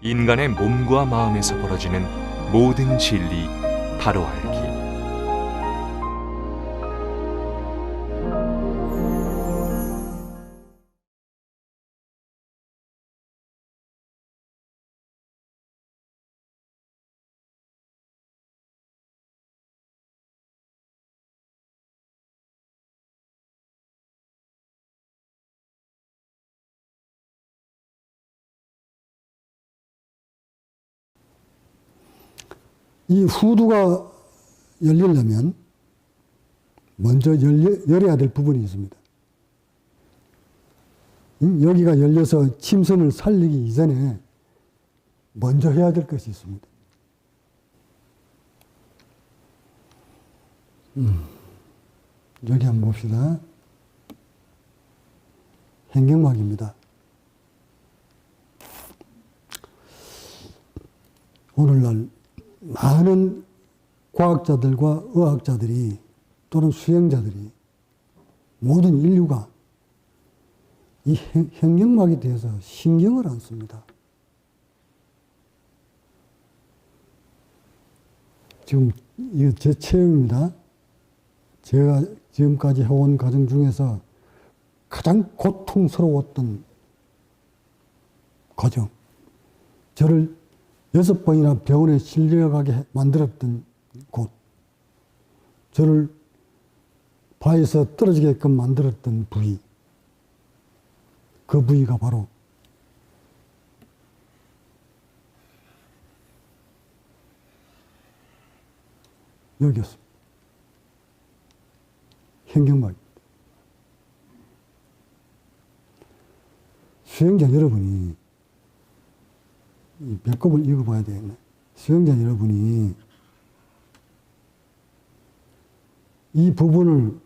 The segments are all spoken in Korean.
인간의 몸과 마음에서 벌어지는 모든 진리 바로 알기. 이 후두가 열리려면 먼저 열어야 될 부분이 있습니다. 여기가 열려서 침선을 살리기 이전에 먼저 해야 될 것이 있습니다. 여기 한번 봅시다. 행경막입니다. 오늘날 많은 과학자들과 의학자들이 또는 수행자들이 모든 인류가 이 행경막에 대해서 신경을 안 씁니다. 지금 이거 제 체험입니다. 제가 지금까지 해온 과정 중에서 가장 고통스러웠던 과정. 저를 6번이나 병원에 실려가게 만들었던 곳. 저를 바에서 떨어지게끔 만들었던 부위. 그 부위가 바로 여기였습니다. 행경막입니다. 수행자 여러분이 이 배꼽을 읽어봐야 되겠네. 수행자 여러분이 이 부분을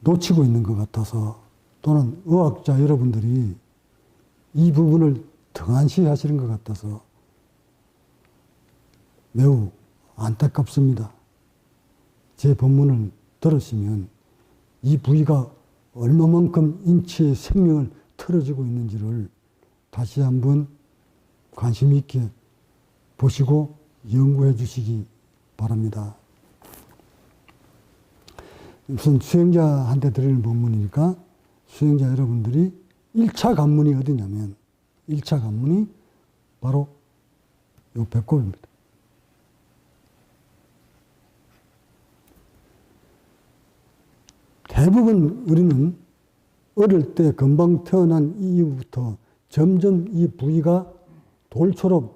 놓치고 있는 것 같아서 또는 의학자 여러분들이 이 부분을 등한시 하시는 것 같아서 매우 안타깝습니다. 제 법문을 들으시면 이 부위가 얼마만큼 인체의 생명을 틀어지고 있는지를 다시 한번 관심 있게 보시고 연구해 주시기 바랍니다. 우선 수행자한테 드리는 법문이니까 수행자 여러분들이 1차 관문이 어디냐면 1차 관문이 바로 요 배꼽입니다. 대부분 우리는 어릴 때 금방 태어난 이후부터 점점 이 부위가 돌처럼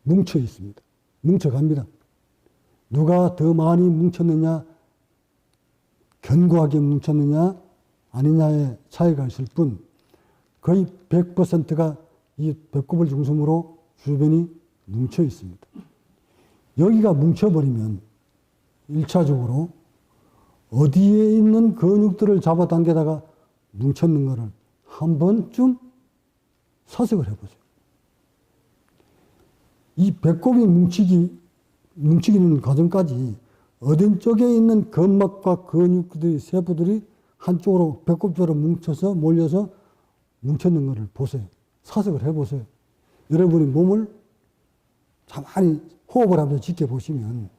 뭉쳐 있습니다. 뭉쳐갑니다. 누가 더 많이 뭉쳤느냐, 견고하게 뭉쳤느냐, 아니냐의 차이가 있을 뿐 거의 100%가 이 배꼽을 중심으로 주변이 뭉쳐 있습니다. 여기가 뭉쳐버리면 1차적으로 어디에 있는 근육들을 잡아당겨다가 뭉쳤는가를 한 번쯤 사색을 해보세요. 이 배꼽이 뭉치기는 과정까지 어딘 쪽에 있는 근막과 근육들이, 세포들이 한쪽으로 배꼽 쪽으로 뭉쳐서 몰려서 뭉쳤는 것을 보세요. 사색을 해보세요. 여러분이 몸을 가만히 호흡을 하면서 지켜보시면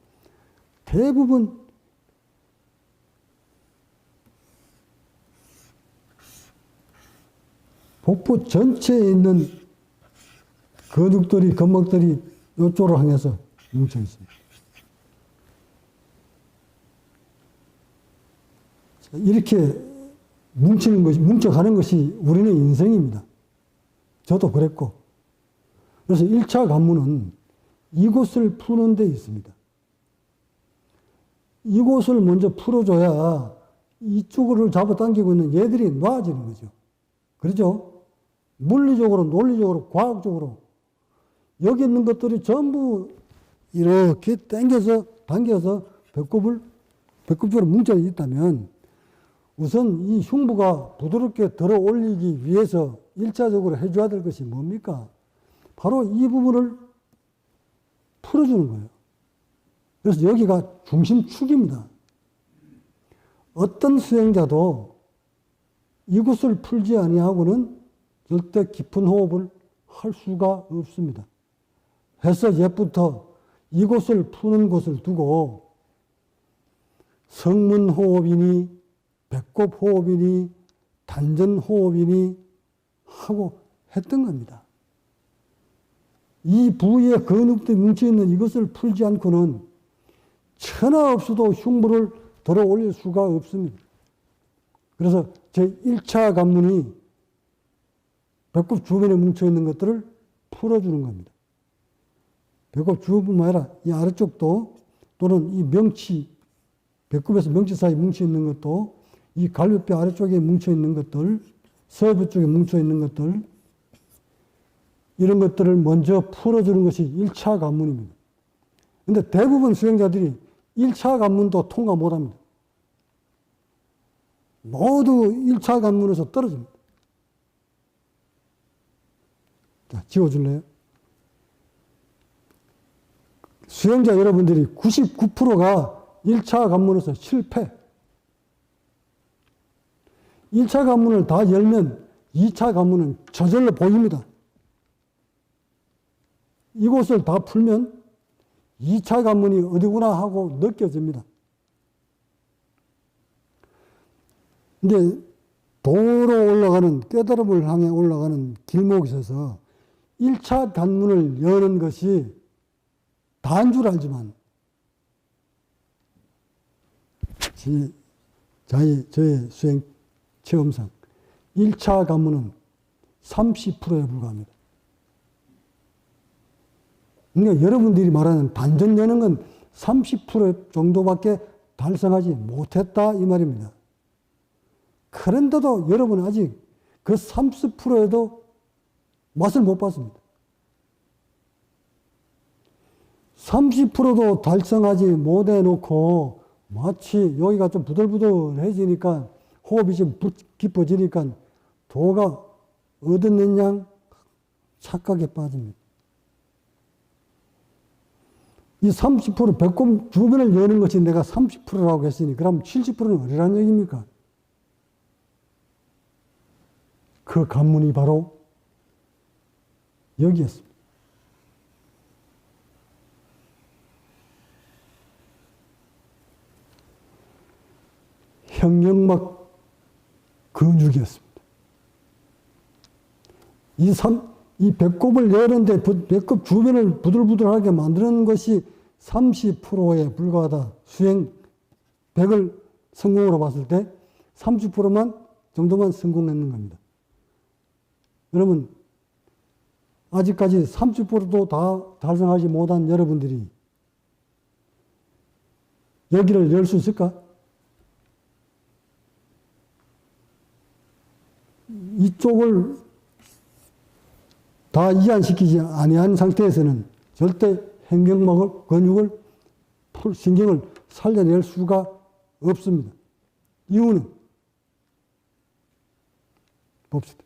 대부분 복부 전체에 있는 근육들이, 근막들이 이쪽으로 향해서 뭉쳐 있습니다. 이렇게 뭉쳐가는 것이 우리는 인생입니다. 저도 그랬고. 그래서 1차 관문은 이곳을 푸는 데 있습니다. 이곳을 먼저 풀어줘야 이쪽으로 잡아당기고 있는 얘들이 놔지는 거죠. 그렇죠? 물리적으로, 논리적으로, 과학적으로 여기 있는 것들이 전부 이렇게 당겨서 배꼽 쪽으로 뭉쳐 있다면 우선 이 흉부가 부드럽게 들어 올리기 위해서 1차적으로 해줘야 될 것이 뭡니까? 바로 이 부분을 풀어주는 거예요. 그래서 여기가 중심축입니다. 어떤 수행자도 이곳을 풀지 아니하고는 절대 깊은 호흡을 할 수가 없습니다. 해서 옛부터 이곳을 푸는 곳을 두고 성문호흡이니 배꼽호흡이니 단전호흡이니 하고 했던 겁니다. 이 부위에 근육들이 뭉쳐있는 이것을 풀지 않고는 천하 없어도 흉부를 들어 올릴 수가 없습니다. 그래서 제1차 관문이 배꼽 주변에 뭉쳐있는 것들을 풀어주는 겁니다. 배꼽 주변뿐만 아니라 이 아래쪽도 또는 이 명치, 배꼽에서 명치 사이 뭉쳐있는 것도 이 갈비뼈 아래쪽에 뭉쳐있는 것들, 서부 쪽에 뭉쳐있는 것들, 이런 것들을 먼저 풀어주는 것이 1차 관문입니다. 근데 대부분 수행자들이 1차 관문도 통과 못합니다. 모두 1차 관문에서 떨어집니다. 자, 지워줄래요? 수행자 여러분들이 99%가 1차 관문에서 실패. 1차 관문을 다 열면 2차 관문은 저절로 보입니다. 이곳을 다 풀면 2차 관문이 어디구나 하고 느껴집니다. 근데 도로 올라가는, 깨달음을 향해 올라가는 길목에 있어서 1차 관문을 여는 것이 다인 줄 알지만 저의 수행 체험상 1차 관문은 30%에 불과합니다. 그러니까 여러분들이 말하는 단전 여는 건 30% 정도밖에 달성하지 못했다 이 말입니다. 그런데도 여러분은 아직 그 30%에도 맛을 못 봤습니다. 30%도 달성하지 못해놓고 마치 여기가 좀 부들부들해지니까 호흡이 좀 깊어지니까 도가 얻었는 양 착각에 빠집니다. 이 30% 배꼽 주변을 여는 것이 내가 30%라고 했으니 그럼 70%는 어디라는 얘기입니까? 그 관문이 바로 여기였습니다. 현경막 근육이었습니다. 이 배꼽을 여는데 배꼽 주변을 부들부들하게 만드는 것이 30%에 불과하다. 수행 100을 성공으로 봤을 때 30%만 정도만 성공했는 겁니다. 그러면 아직까지 30%도 다 달성하지 못한 여러분들이 여기를 열 수 있을까? 이쪽을 다 이완시키지 아니한 상태에서는 절대 hen경막을, 근육을, 신경을 살려낼 수가 없습니다. 이유는 봅시다.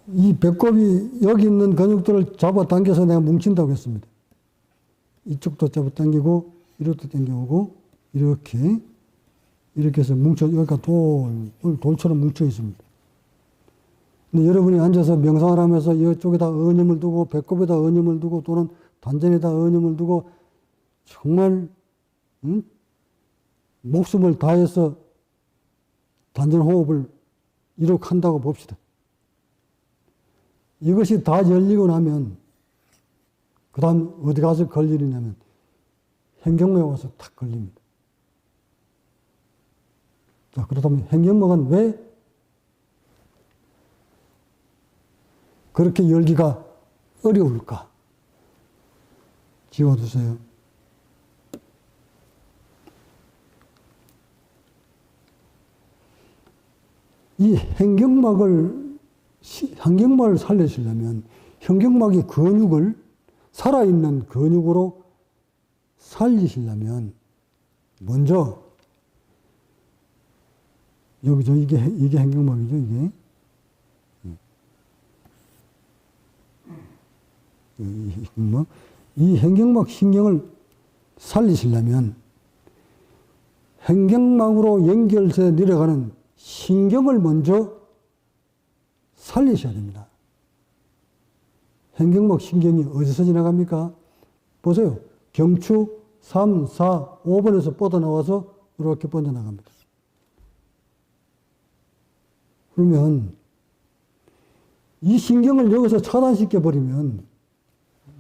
이 배꼽이 여기 있는 근육들을 잡아당겨서 내가 뭉친다고 했습니다. 이쪽도 잡아당기고 이렇게 당겨오고 이렇게 해서 여기가 돌처럼 뭉쳐 있습니다. 근데 여러분이 앉아서 명상을 하면서 이쪽에다 언념을 두고 배꼽에다 언념을 두고 또는 단전에다 언념을 두고 정말 목숨을 다해서 단전 호흡을 이룩한다고 봅시다. 이것이 다 열리고 나면 그 다음 어디 가서 걸리느냐면 hen경막에 와서 탁 걸립니다. 자, 그렇다면 hen경막은 왜 그렇게 열기가 어려울까? 지워두세요. 이 hen경막을 살리시려면 현경막의 근육을 살아있는 근육으로 살리시려면 먼저 여기죠. 이게 hen경막이죠. 이게 이 hen경막 신경을 살리시려면 hen경막으로 연결돼 내려가는 신경을 먼저 살리셔야 됩니다. 행경막 신경이 어디서 지나갑니까? 보세요. 경추 3, 4, 5번에서 뻗어나와서 이렇게 뻗어나갑니다. 그러면 이 신경을 여기서 차단시켜버리면,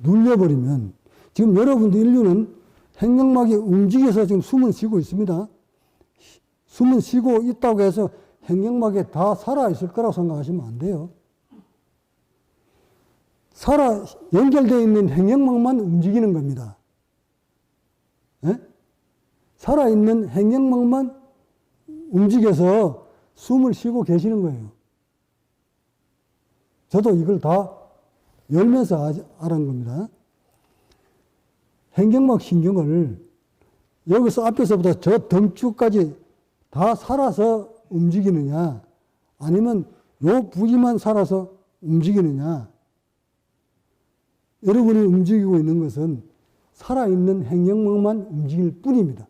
눌려버리면, 지금 여러분들 인류는 행경막이 움직여서 지금 숨을 쉬고 있습니다. 숨을 쉬고 있다고 해서 행경막에 다 살아있을 거라고 생각하시면 안 돼요. 연결되어 있는 행경막만 움직이는 겁니다. 예? 살아있는 행경막만 움직여서 숨을 쉬고 계시는 거예요. 저도 이걸 다 열면서 알은 겁니다. 행경막 신경을 여기서 앞에서부터 저 덩축까지 다 살아서 움직이느냐, 아니면 요 부위만 살아서 움직이느냐. 여러분이 움직이고 있는 것은 살아있는 행경막만 움직일 뿐입니다.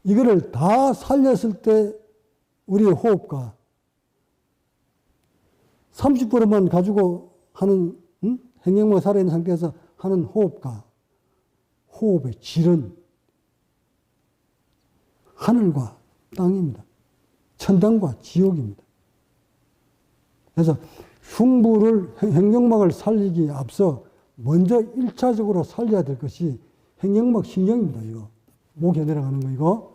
이거를 다 살렸을 때 우리의 호흡과 30%만 가지고 하는, 행경막 살아있는 상태에서 하는 호흡과 호흡의 질은 하늘과 땅입니다. 천당과 지옥입니다. 그래서 흉부를, 행경막을 살리기에 앞서 먼저 1차적으로 살려야 될 것이 행경막 신경입니다. 이거 목에 내려가는 거 이거.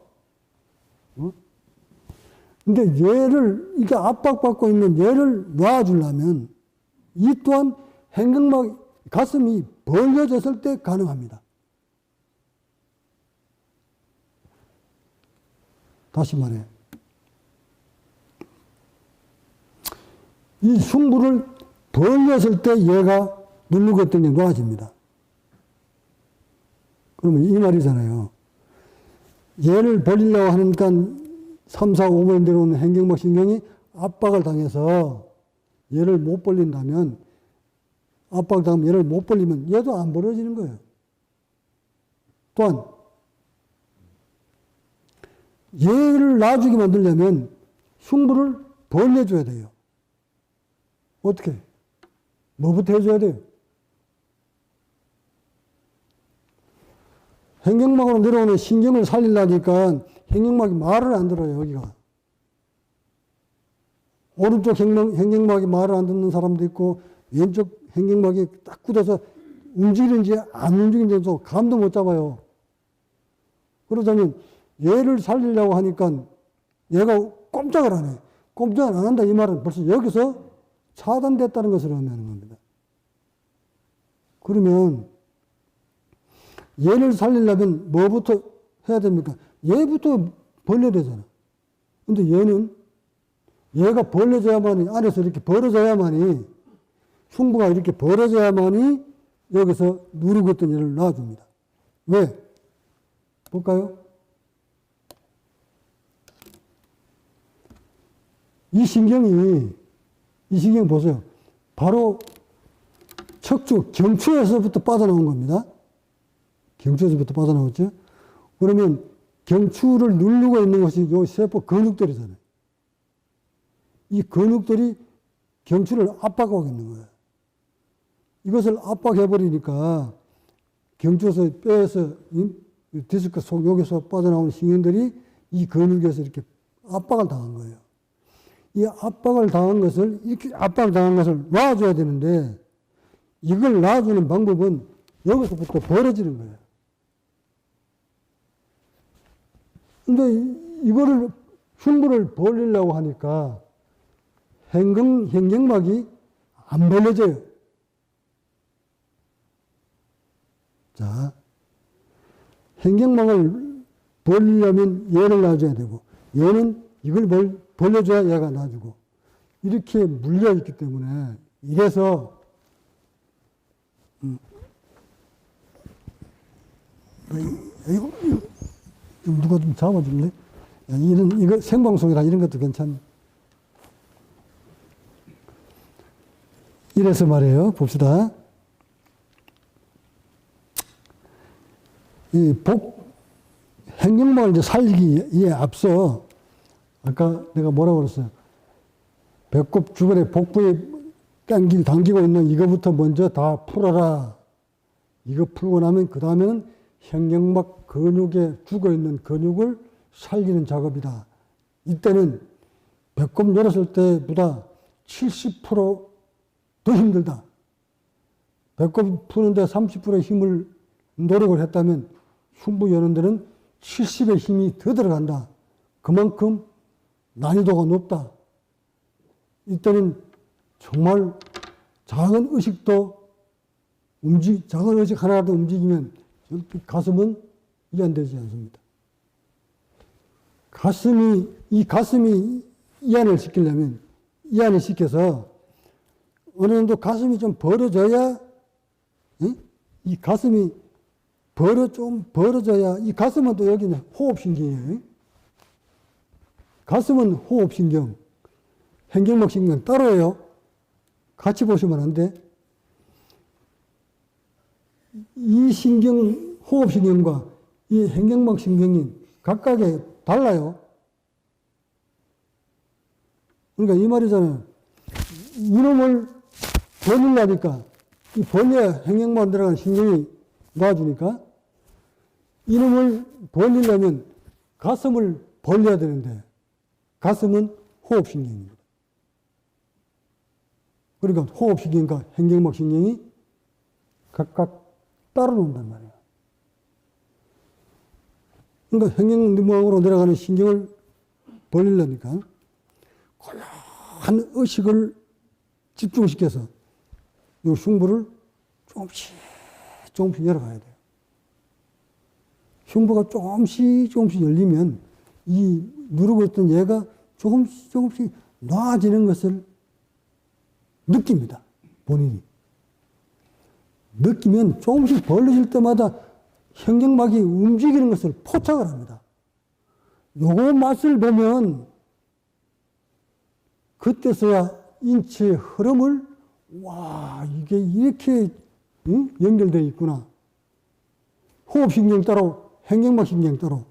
근데 얘를, 이게 압박받고 있는 얘를 놔주려면 이 또한 행경막, 가슴이 벌려졌을 때 가능합니다. 다시 말해. 이 흉부를 벌렸을 때 얘가 누르고 있던 게 놓아집니다. 그러면 이 말이잖아요. 얘를 벌리려고 하니까 3, 4, 5번 내려오는 행경막 신경이 압박을 당해서 얘를 못 벌린다면, 압박 당하면 얘를 못 벌리면 얘도 안 벌어지는 거예요. 또한 얘를 놔주게 만들려면 흉부를 벌려줘야 돼요. 어떻게? 뭐부터 해줘야 돼요? 행경막으로 내려오는 신경을 살리려니까 행경막이 말을 안 들어요, 여기가. 오른쪽 행경막이 말을 안 듣는 사람도 있고, 왼쪽 행경막이 딱 굳어서 움직이는지 안 움직이는지도 감도 못 잡아요. 그러자면 얘를 살리려고 하니까 얘가 꼼짝을 안 해. 꼼짝을 안 한다 이 말은 벌써 여기서 차단됐다는 것을 의미하는 겁니다. 그러면 얘를 살리려면 뭐부터 해야 됩니까? 얘부터 벌려야 되잖아. 근데 얘가 벌려져야만이, 안에서 이렇게 벌어져야만이, 흉부가 이렇게 벌어져야만이 여기서 누르고 있던 얘를 놔줍니다. 왜? 볼까요? 이 신경 보세요. 바로 척추, 경추에서부터 빠져나온 겁니다. 경추에서부터 빠져나왔죠? 그러면 경추를 누르고 있는 것이 요 세포 근육들이잖아요. 이 근육들이 경추를 압박하고 있는 거예요. 이것을 압박해버리니까 경추에서 뼈에서 디스크 속 여기서 빠져나오는 신경들이 이 근육에서 이렇게 압박을 당한 거예요. 이 압박을 당한 것을, 이렇게 압박을 당한 것을 놔줘야 되는데, 이걸 놔주는 방법은 여기서부터 벌어지는 거예요. 근데 이거를, 흉부를 벌리려고 하니까 행경막이 안 벌려져요. 자, 행경막을 벌리려면 얘를 놔줘야 되고, 얘는 이걸 벌려줘야 얘가 놔주고, 이렇게 물려있기 때문에, 이래서, 이거 누가 좀 잡아줄래? 이거 생방송이라 이런 것도 괜찮네. 이래서 말이에요. 봅시다. 행경막을 이제 살리기에 앞서 아까 내가 뭐라고 그랬어요? 배꼽 주변에 복부에 당기고 있는 이거부터 먼저 다 풀어라. 이거 풀고 나면 그 다음에는 횡격막 근육에 죽어있는 근육을 살리는 작업이다. 이때는 배꼽 열었을 때보다 70%더 힘들다. 배꼽 푸는데 30%의 힘을 노력을 했다면 흉부 여는 데는 70의 힘이 더 들어간다. 그만큼 난이도가 높다. 이때는 정말 작은 의식도 작은 의식 하나라도 움직이면 가슴은 이완되지 않습니다. 이 가슴이 이완을 시키려면, 이완을 시켜서 어느 정도 가슴이 좀 벌어져야, 이 가슴이 좀 벌어져야, 이 가슴은 또 여기는 호흡신경이에요. 가슴은 호흡신경, 횡격막신경 따로예요. 같이 보시면 안 돼. 이 신경, 호흡신경과 이 횡격막신경이 각각에 달라요. 그러니까 이 말이잖아요. 이놈을 벌리려니까, 이 벌려야 횡격막 들어가는 신경이 놔주니까, 이놈을 벌리려면 가슴을 벌려야 되는데, 가슴은 호흡신경입니다. 그러니까 호흡신경과 횡격막신경이 각각 따로 논단 말이에요. 그러니까 횡격막으로 내려가는 신경을 벌리려니까 고요한 의식을 집중시켜서 이 흉부를 조금씩 열어가야 돼요. 흉부가 조금씩 열리면 이 누르고 있던 얘가 조금씩 놔지는 것을 느낍니다. 본인이. 느끼면 조금씩 벌어질 때마다 횡격막이 움직이는 것을 포착을 합니다. 요거 맛을 보면 그때서야 인체의 흐름을 이게 이렇게 연결되어 있구나. 호흡신경 따로 횡격막신경 따로.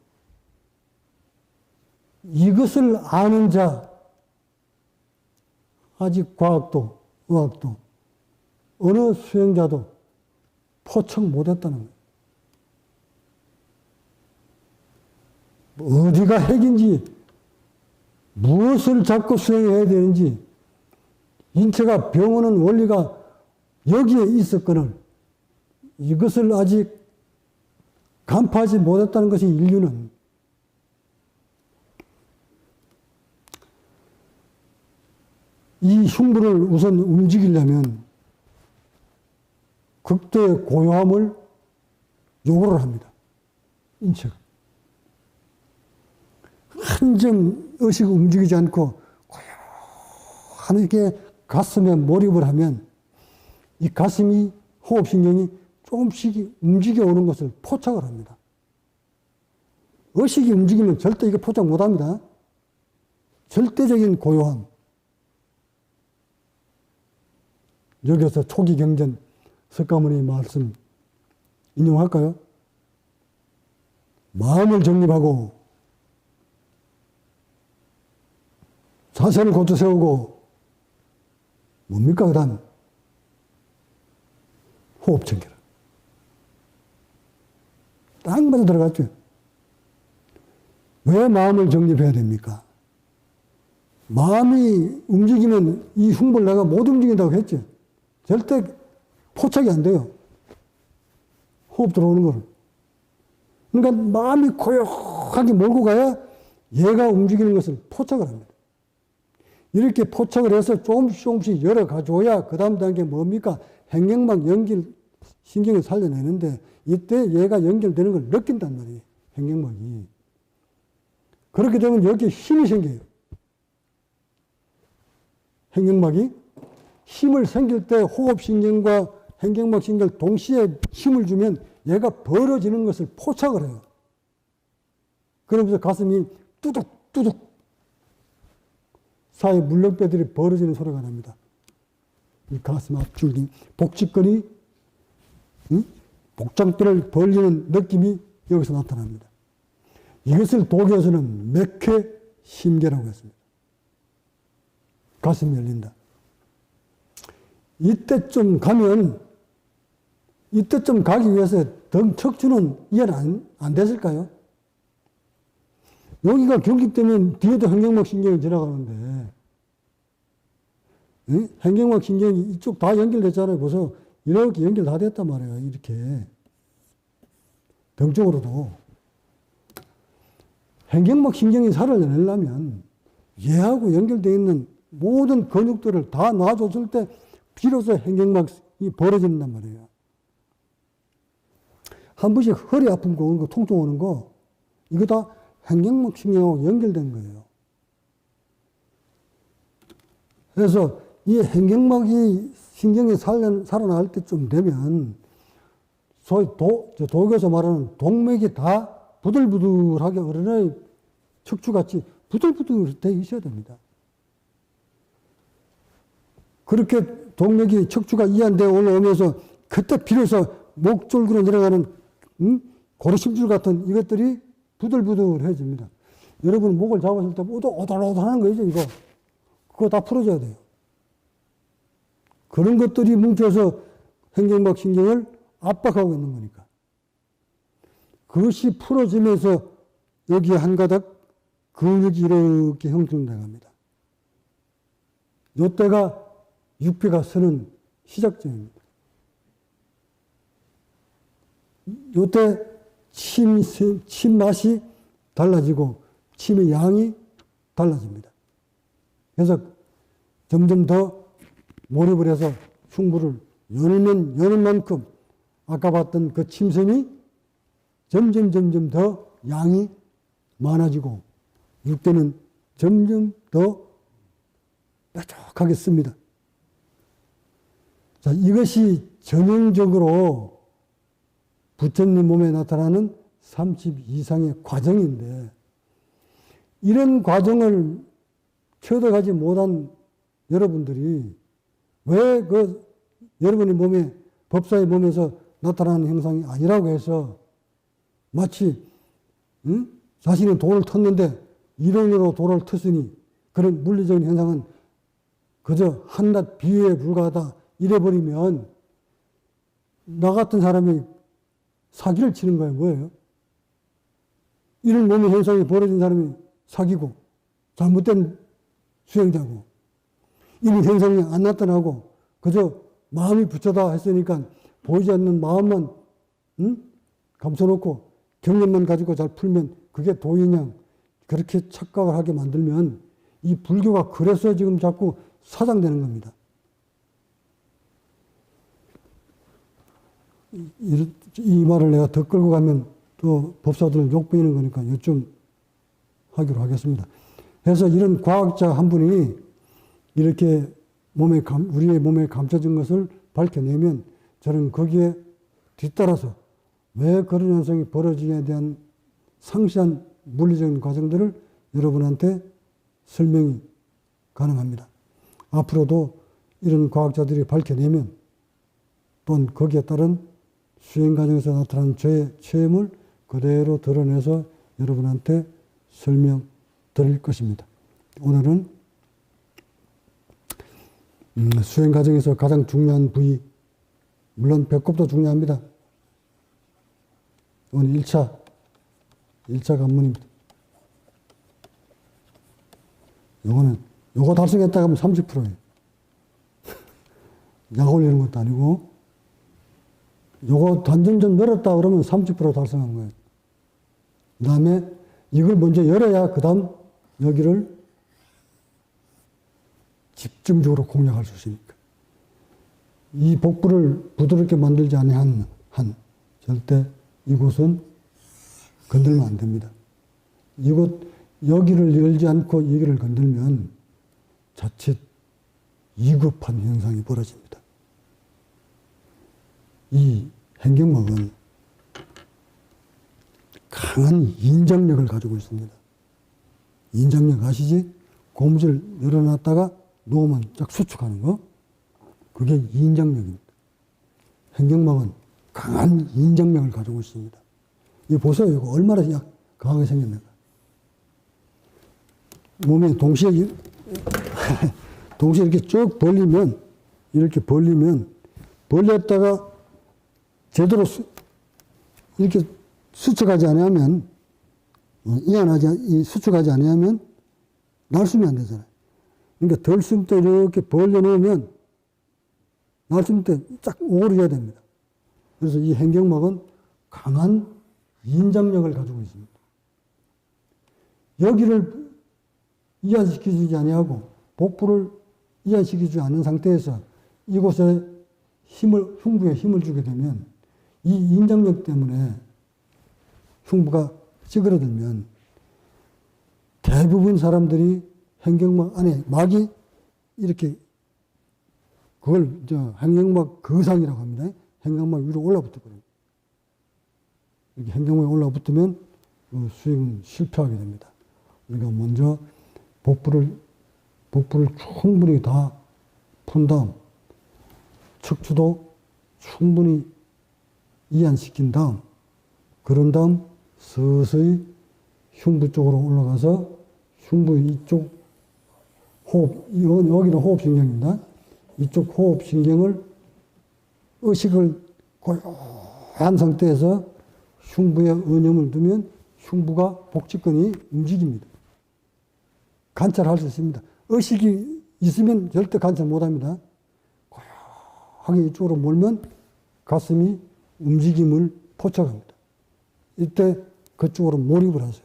이것을 아는 자, 아직 과학도 의학도 어느 수행자도 포착 못했다는 거예요. 어디가 핵인지, 무엇을 잡고 수행해야 되는지, 인체가 병오는 원리가 여기에 있었거늘 이것을 아직 간파하지 못했다는 것이 인류는. 이 흉부를 우선 움직이려면 극도의 고요함을 요구를 합니다. 인체가. 한정 의식이 움직이지 않고 고요하게 가슴에 몰입을 하면 이 가슴이 호흡신경이 조금씩 움직여 오는 것을 포착을 합니다. 의식이 움직이면 절대 이거 포착 못 합니다. 절대적인 고요함. 여기서 초기 경전 석가모니 말씀 인용할까요? 마음을 정립하고 자세를 고쳐 세우고 뭡니까 그 다음? 호흡 청결. 딱 맞아 들어갔죠. 왜 마음을 정립해야 됩니까? 마음이 움직이면 이 흉부를 내가 못 움직인다고 했죠. 절대 포착이 안 돼요. 호흡 들어오는 거를. 그러니까 마음이 고요하게 몰고 가야 얘가 움직이는 것을 포착을 합니다. 이렇게 포착을 해서 조금씩 열어가줘야 그 다음 단계 뭡니까? 횡격막 연결 신경을 살려내는데 이때 얘가 연결되는 걸 느낀단 말이에요. 횡격막이. 그렇게 되면 여기에 힘이 생겨요. 횡격막이. 힘을 생길 때 호흡신경과 횡격막신경을 동시에 힘을 주면 얘가 벌어지는 것을 포착을 해요. 그러면서 가슴이 뚜둑뚜둑 사이 물렁뼈들이 벌어지는 소리가 납니다. 이 가슴 앞줄기, 복직근이 복장뼈를 벌리는 느낌이 여기서 나타납니다. 이것을 독일에서는 맥회 심계라고 했습니다. 가슴이 열린다. 이때쯤 가기 위해서 등 척추는 이해는 안 됐을까요? 여기가 경직되면 뒤에도 횡격막 신경이 지나가는데, 응? 횡격막 신경이 이쪽 다 연결됐잖아요. 보세요. 이렇게 연결 다 됐단 말이에요. 이렇게. 등 쪽으로도. 횡격막 신경이 살을 내려면 얘하고 연결되어 있는 모든 근육들을 다 놔줬을 때 비로소 횡격막이 벌어진단 말이에요. 한 번씩 허리 아픈 거 오는 거, 통증 오는 거, 이거 다 횡격막 신경하고 연결된 거예요. 그래서 이 횡격막이 신경이 살아날 때쯤 되면 소위 도교에서 말하는 동맥이 다 부들부들하게 어린아이 척추같이 부들부들 돼 있어야 됩니다. 그렇게 동맥이 척추가 이완되어 올라오면서 그때 비로소 목줄기로 내려가는 고리심줄 같은 이것들이 부들부들해집니다. 여러분 목을 잡았을 때 오돌오돌한 거죠, 이거. 그거 다 풀어줘야 돼요. 그런 것들이 뭉쳐서 횡격막 신경을 압박하고 있는 거니까. 그것이 풀어지면서 여기에 한 가닥 근육이 이렇게 형성돼갑니다. 이때가 육비가 서는 시작점입니다. 이때 침 맛이 달라지고 침의 양이 달라집니다. 그래서 점점 더 몰입을 해서 흉부를 여는 만큼 아까 봤던 그 침샘이 점점 더 양이 많아지고 육대는 점점 더 뾰족하게 씁니다. 자, 이것이 전형적으로 부처님 몸에 나타나는 30 이상의 과정인데, 이런 과정을 터득하지 못한 여러분들이 왜 여러분의 몸에, 법사의 몸에서 나타나는 형상이 아니라고 해서 마치 자신은 돌을 텄는데 이론으로 돌을 텄으니 그런 물리적인 현상은 그저 한낱 비유에 불과하다 이래버리면 나 같은 사람이 사기를 치는 거예요. 뭐예요? 이런 몸의 현상이 벌어진 사람이 사기고 잘못된 수행자고, 이런 현상이 안 나타나고 그저 마음이 부처다 했으니까 보이지 않는 마음만 감춰놓고 경련만 가지고 잘 풀면 그게 도이냐, 그렇게 착각을 하게 만들면 이 불교가 그래서 지금 자꾸 사장되는 겁니다. 이 말을 내가 더 끌고 가면 또 법사들 욕보이는 거니까 요점 하기로 하겠습니다. 그래서 이런 과학자 한 분이 이렇게 우리의 몸에 감춰진 것을 밝혀내면 저는 거기에 뒤따라서 왜 그런 현상이 벌어지냐에 대한 상세한 물리적인 과정들을 여러분한테 설명이 가능합니다. 앞으로도 이런 과학자들이 밝혀내면 또는 거기에 따른 수행 과정에서 나타난 저의 체험을 그대로 드러내서 여러분한테 설명드릴 것입니다. 오늘은 수행 과정에서 가장 중요한 부위, 물론 배꼽도 중요합니다. 오늘 1차 관문입니다. 요거 달성했다 하면 30%예요. 약 올리는 것도 아니고, 요거 단전 좀 열었다 그러면 30% 달성한 거예요. 그 다음에 이걸 먼저 열어야 그 다음 여기를 집중적으로 공략할 수 있으니까. 이 복부를 부드럽게 만들지 아니한 한 절대 이곳은 건들면 안 됩니다. 여기를 열지 않고 여기를 건들면 자칫 위급한 현상이 벌어집니다. 이 횡격막은 강한 인장력을 가지고 있습니다. 인장력 아시지? 고무줄 열어놨다가 놓으면 쫙 수축하는 거. 그게 인장력입니다. 횡격막은 강한 인장력을 가지고 있습니다. 이거 보세요. 이거 얼마나 강하게 생겼는가. 몸에 동시에 동시에 이렇게 쭉 벌리면 이렇게 벌렸다가 제대로 이렇게 수축하지 않으면 수축하지 않으면 날숨이 안 되잖아요. 그러니까 덜 숨 때 이렇게 벌려놓으면 날숨 때 쫙 오므려야 됩니다. 그래서 이 행경막은 강한 인장력을 가지고 있습니다. 여기를 이완시키지 아니하고 복부를 이완시키지 않은 상태에서 이곳에 흉부에 힘을 주게 되면 이 인장력 때문에 흉부가 찌그러들면 대부분 사람들이 행경막 안에 막이 이렇게 그걸 행경막 거상이라고 합니다. 행경막 위로 올라붙어 버려요. 이렇게 행경막에 올라붙으면 그 수행은 실패하게 됩니다. 우리가 먼저 복부를 충분히 다 푼 다음 척추도 충분히 이완시킨 다음 그런 다음 서서히 흉부 쪽으로 올라가서 흉부 이쪽 호흡, 여기는 호흡신경입니다. 이쪽 호흡신경을 의식을 고요한 상태에서 흉부에 언염을 두면 흉부가 복직근이 움직입니다. 관찰할 수 있습니다. 의식이 있으면 절대 관찰 못합니다. 고요하게 이쪽으로 몰면 가슴이 움직임을 포착합니다. 이때 그쪽으로 몰입을 하세요.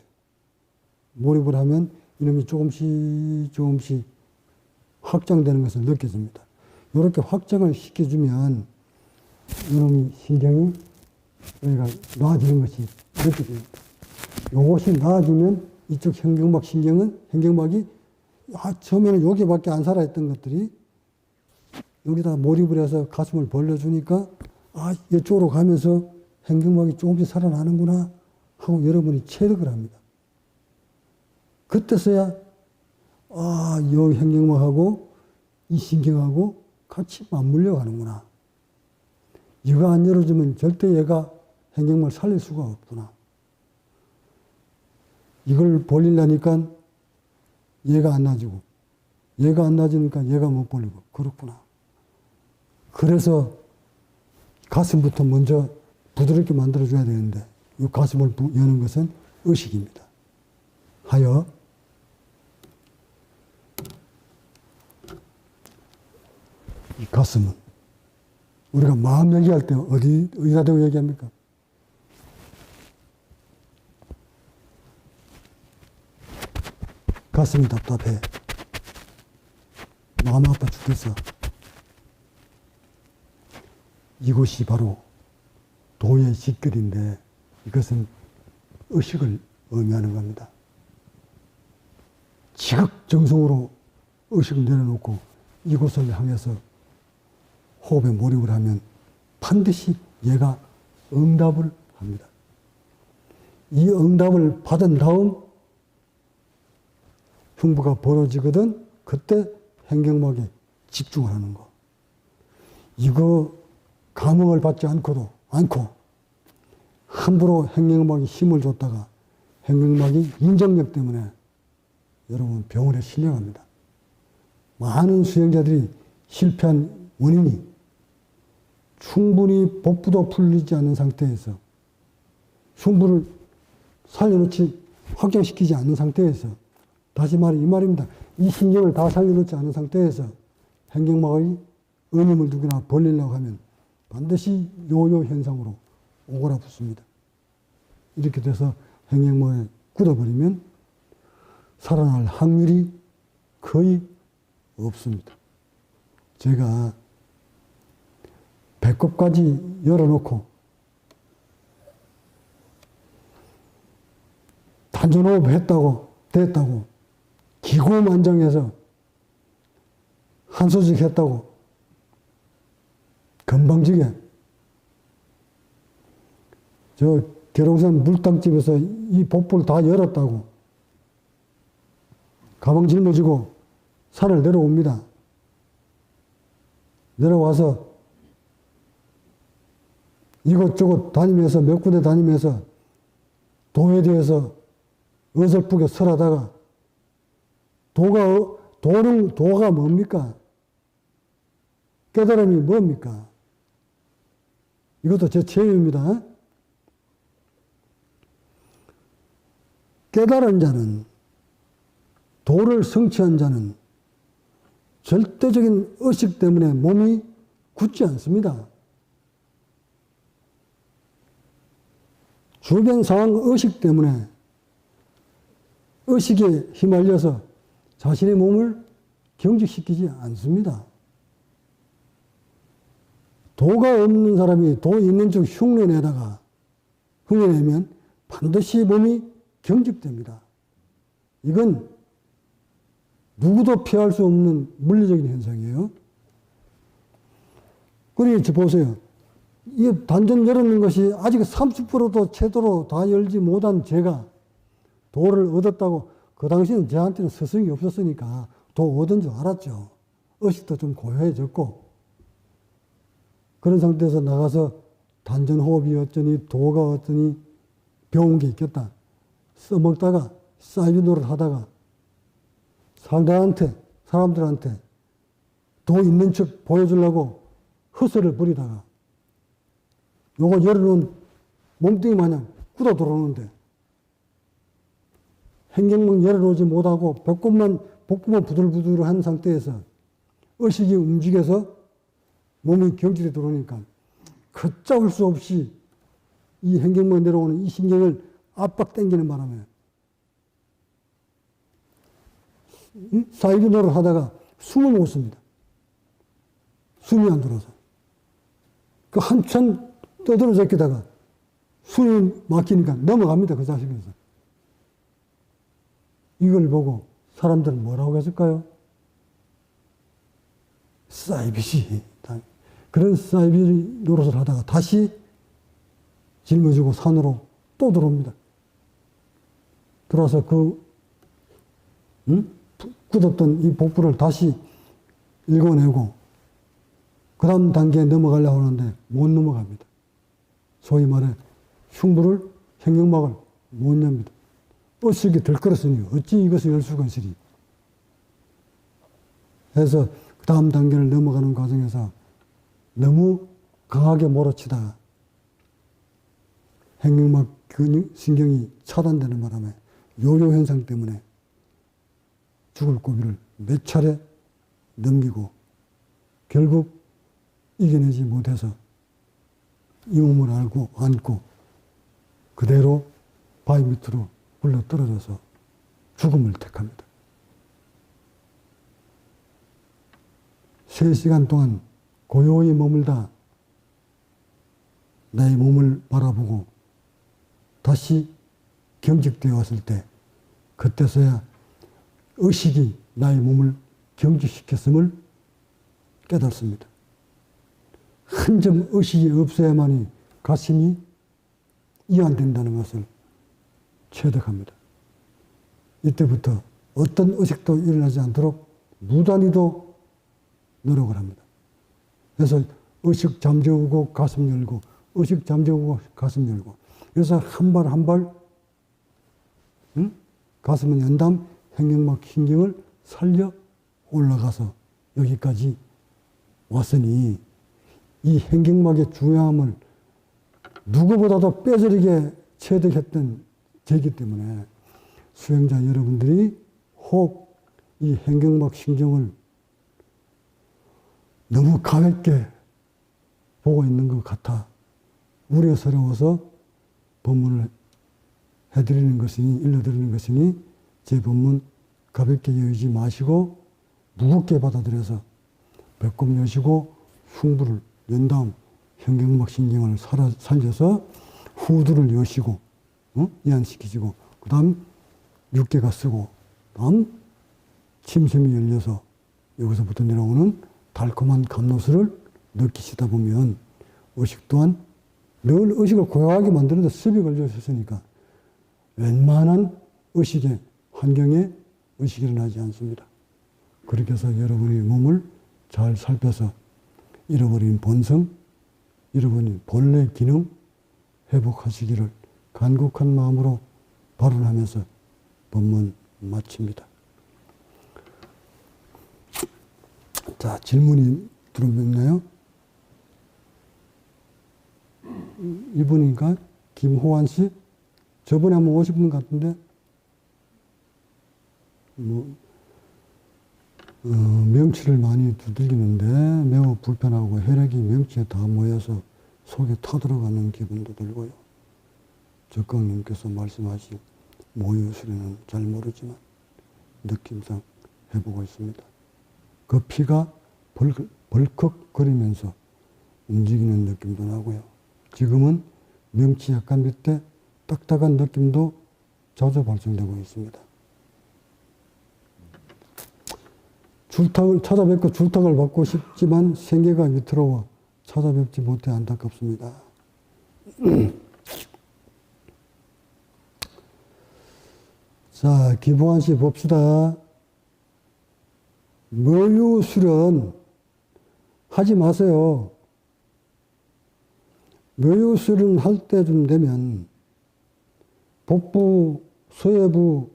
몰입을 하면 이놈이 조금씩 확장되는 것을 느껴집니다. 이렇게 확장을 시켜주면 이놈이 신경이 여기가 나아지는 것이 느껴집니다. 이것이 나아지면 이쪽 행경막이 처음에는 여기밖에 안 살아있던 것들이 여기다 몰입을 해서 가슴을 벌려주니까 이쪽으로 가면서 행경막이 조금씩 살아나는구나 하고 여러분이 체득을 합니다. 그때서야 이 행경막하고 이 신경하고 같이 맞물려 가는구나. 이거 안 열어주면 절대 얘가 행경막을 살릴 수가 없구나. 이걸 벌리려니까 얘가 안 나아지고 얘가 안 나아지니까 얘가 못 벌리고 그렇구나. 그래서 가슴부터 먼저 부드럽게 만들어줘야 되는데 이 가슴을 여는 것은 의식입니다. 하여 이 가슴은 우리가 마음 얘기할 때 어디다 대고 얘기합니까? 가슴이 답답해. 마음 아파 죽겠어. 이곳이 바로 도의 직결인데 이것은 의식을 의미하는 겁니다. 지극정성으로 의식을 내려놓고 이곳을 향해서 호흡에 몰입을 하면 반드시 얘가 응답을 합니다. 이 응답을 받은 다음 흉부가 벌어지거든 그때 행경막에 집중을 하는 거. 이거 감흥을 받지 않고 함부로 행경막에 힘을 줬다가 행경막이 인정력 때문에 여러분 병원에 실려갑니다. 많은 수행자들이 실패한 원인이 충분히 복부도 풀리지 않는 상태에서 흉부를 살려놓지 확장시키지 않는 상태에서 다시 말해 이 말입니다. 이 신경을 다 살려놓지 않은 상태에서 행경막의 언임을 두거나 벌리려고 하면 반드시 요요 현상으로 오거나 붙습니다. 이렇게 돼서 행경막에 굳어버리면 살아날 확률이 거의 없습니다. 제가 배꼽까지 열어놓고 단전호흡 됐다고 기고만장해서 한소식 했다고 건방지게 저 계룡산 물탕집에서 이 복부를 다 열었다고 가방 짊어지고 산을 내려옵니다. 내려와서 이것저것 다니면서 몇 군데 다니면서 도에 대해서 어설프게 설하다가 도가 뭡니까? 깨달음이 뭡니까? 이것도 제 체험입니다. 깨달은 자는, 도를 성취한 자는 절대적인 의식 때문에 몸이 굳지 않습니다. 주변 상황 의식 때문에 의식에 휘말려서 자신의 몸을 경직시키지 않습니다. 도가 없는 사람이 도 있는 쪽 흉내내다가 흉내내면 반드시 몸이 경직됩니다. 이건 누구도 피할 수 없는 물리적인 현상이에요. 그러니 보세요. 이 단전 열어놓은 것이 아직 30%도 제대로 다 열지 못한 제가 도를 얻었다고, 그 당시에는 저한테는 스승이 없었으니까 도 얻은 줄 알았죠. 의식도 좀 고요해졌고, 그런 상태에서 나가서 단전 호흡이 어쩌니 도가 어쩌니 배운 게 있겠다. 써먹다가 사이비 노릇 하다가 사람들한테 도 있는 척 보여주려고 헛소리를 부리다가 요거 열어놓은 몸뚱이 마냥 굳어 들어오는데 행경문 열어놓지 못하고 배꼽만 복부만 부들부들한 상태에서 의식이 움직여서 몸이 경직이 들어오니까 걷잡을 수 없이 이 행경문 내려오는 이 신경을 압박 당기는 바람에 사이비 노릇 하다가 숨을 못 씁니다. 숨이 안 들어서. 그 한참 떠들어 제끼다가 숨이 막히니까 넘어갑니다. 그 자식에서. 이걸 보고 사람들은 뭐라고 했을까요? 사이비지. 그런 사이비 노릇을 하다가 다시 짊어지고 산으로 또 들어옵니다. 들어와서 굳었던 이 복부를 다시 읽어내고 그 다음 단계에 넘어가려고 하는데 못 넘어갑니다. 소위 말해 흉부를, 행경막을 못 엽니다. 의식이 들끓었으니 어찌 이것을 열 수가 있으리. 해서 그 다음 단계를 넘어가는 과정에서 너무 강하게 몰아치다가 행경막 신경이 차단되는 바람에 요요 현상 때문에 죽을 고비를 몇 차례 넘기고 결국 이겨내지 못해서 이 몸을 안고 그대로 바위 밑으로 굴러 떨어져서 죽음을 택합니다. 3시간 동안 고요히 머물다 나의 몸을 바라보고 다시 경직되어 왔을 때 그때서야 의식이 나의 몸을 경직시켰음을 깨닫습니다. 한 점 의식이 없어야만이 가슴이 이완된다는 것을 체득합니다. 이때부터 어떤 의식도 일어나지 않도록 무단히도 노력을 합니다. 그래서 의식 잠재우고 가슴 열고, 의식 잠재우고 가슴 열고. 그래서 한 발 한 발, 가슴은 연담, 행경막 신경을 살려 올라가서 여기까지 왔으니 이 행경막의 중요함을 누구보다도 뼈저리게 체득했던 제이기 때문에 수행자 여러분들이 혹 이 행경막 신경을 너무 가볍게 보고 있는 것 같아 우려스러워서 법문을 해드리는 것이니, 일러드리는 것이니 제 법문 가볍게 여기지 마시고 무겁게 받아들여서 배꼽 여시고 흉부를 연 다음 현경막 신경을 살려서 후두를 여시고 이완시키시고 그 다음 육개가 쓰고 다음 침샘이 열려서 여기서부터 내려오는 달콤한 감노수를 느끼시다 보면 의식 또한 늘 의식을 고요하게 만드는데 습이 걸려 있으니까 웬만한 의식의 환경에 의식이 일어나지 않습니다. 그렇게 해서 여러분의 몸을 잘 살펴서 잃어버린 본성, 잃어버린 본래 기능 회복하시기를 간곡한 마음으로 발언하면서 법문 마칩니다. 자, 질문이 들어오네요. 이분인가? 김호환 씨? 저번에 한번 오신 분 같은데, 명치를 많이 두들기는데 매우 불편하고 혈액이 명치에 다 모여서 속에 타들어가는 기분도 들고요. 적강님께서 말씀하신 모유수련은 잘 모르지만 느낌상 해보고 있습니다. 그 피가 벌컥거리면서 움직이는 느낌도 나고요. 지금은 명치 약간 밑에 딱딱한 느낌도 자주 발생되고 있습니다. 찾아뵙고 줄탁을 받고 싶지만 생계가 위태로워 찾아뵙지 못해 안타깝습니다. 자, 김호환 씨 봅시다. 모유수련 하지 마세요. 모유수련 할 때쯤 되면 복부, 서해부,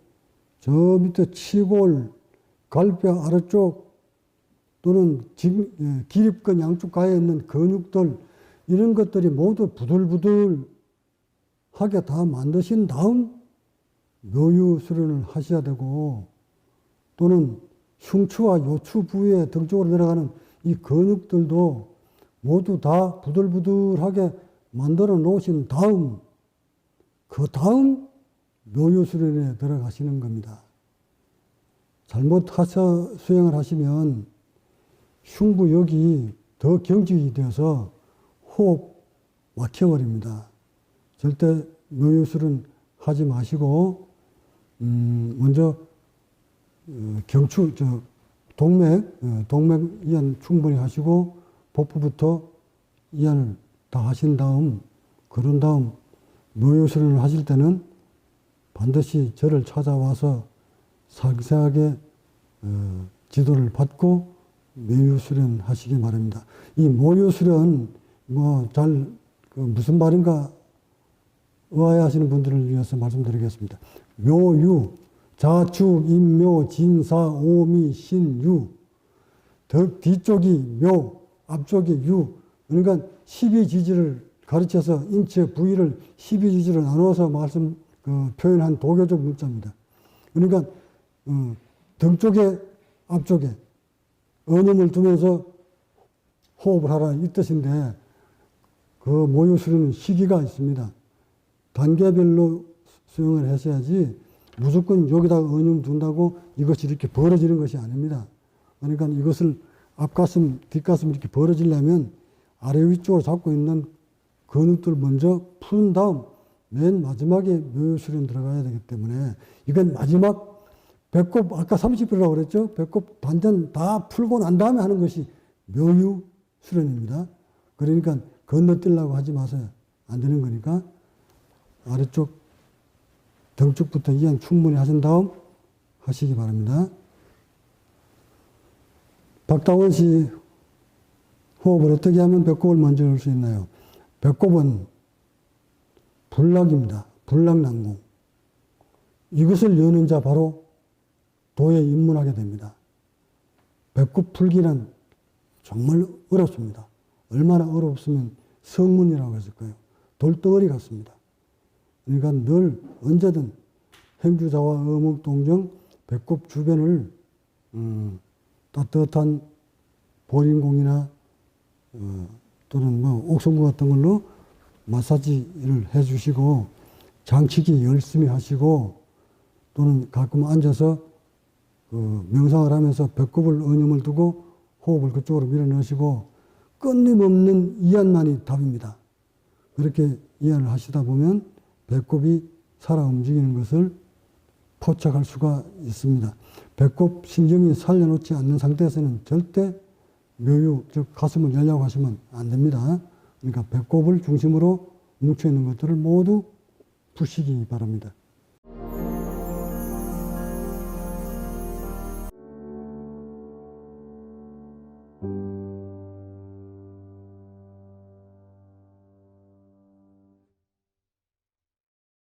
저 밑에 치골, 갈뼈 아래쪽 또는 기립근 양쪽 가에 있는 근육들 이런 것들이 모두 부들부들하게 다 만드신 다음 묘유 수련을 하셔야 되고 또는 흉추와 요추 부위에 등 쪽으로 내려가는 이 근육들도 모두 다 부들부들하게 만들어 놓으신 다음 그 다음 묘유 수련에 들어가시는 겁니다. 잘못 수행을 하시면 흉부 여기 더 경직이 되어서 호흡 막혀버립니다. 절대 묘유술은 하지 마시고 먼저 동맥 이완 충분히 하시고 복부부터 이완을 다 하신 다음 그런 다음 묘유술을 하실 때는 반드시 저를 찾아와서 상세하게 지도를 받고 묘유수련 하시기 바랍니다. 이 묘유수련 무슨 말인가 의아해하시는 분들을 위해서 말씀드리겠습니다. 묘유, 자축, 인묘, 진사, 오미, 신유. 뒤쪽이 묘, 앞쪽이 유. 그러니까 12지지를 가르쳐서 인체 부위를 12지지로 나눠서 표현한 도교적 문자입니다. 그러니까 등 쪽에 앞쪽에 언음을 두면서 호흡을 하라 이 뜻인데 그 모유수련은 시기가 있습니다. 단계별로 수행을 하셔야지 무조건 여기다가 언음 둔다고 이것이 이렇게 벌어지는 것이 아닙니다. 그러니까 이것을 앞가슴, 뒷가슴 이렇게 벌어지려면 아래 위쪽으로 잡고 있는 근육들 먼저 푸는 다음 맨 마지막에 묘유수련 들어가야 되기 때문에 이건 마지막 배꼽 아까 30%라고 그랬죠? 배꼽 반전 다 풀고 난 다음에 하는 것이 묘유 수련입니다. 그러니까 건너뛰려고 하지 마세요. 안 되는 거니까 아래쪽 등 쪽부터 이완 충분히 하신 다음 하시기 바랍니다. 박다원 씨 호흡을 어떻게 하면 배꼽을 먼저 열 수 있나요? 배꼽은 불락입니다. 불락난공. 이것을 여는 자 바로 도에 입문하게 됩니다. 배꼽 풀기는 정말 어렵습니다. 얼마나 어렵으면 성문이라고 했을 거예요. 돌덩어리 같습니다. 그러니까 늘 언제든 행주자와 어묵동정 배꼽 주변을 따뜻한 보린공이나 또는 옥성구 같은 걸로 마사지를 해주시고 장치기 열심히 하시고 또는 가끔 앉아서 명상을 하면서 배꼽을 언음을 두고 호흡을 그쪽으로 밀어넣으시고 끊임없는 이완만이 답입니다. 그렇게 이완을 하시다 보면 배꼽이 살아 움직이는 것을 포착할 수가 있습니다. 배꼽 신경이 살려놓지 않는 상태에서는 절대 묘유, 즉 가슴을 열려고 하시면 안 됩니다. 그러니까 배꼽을 중심으로 뭉쳐있는 것들을 모두 푸시기 바랍니다.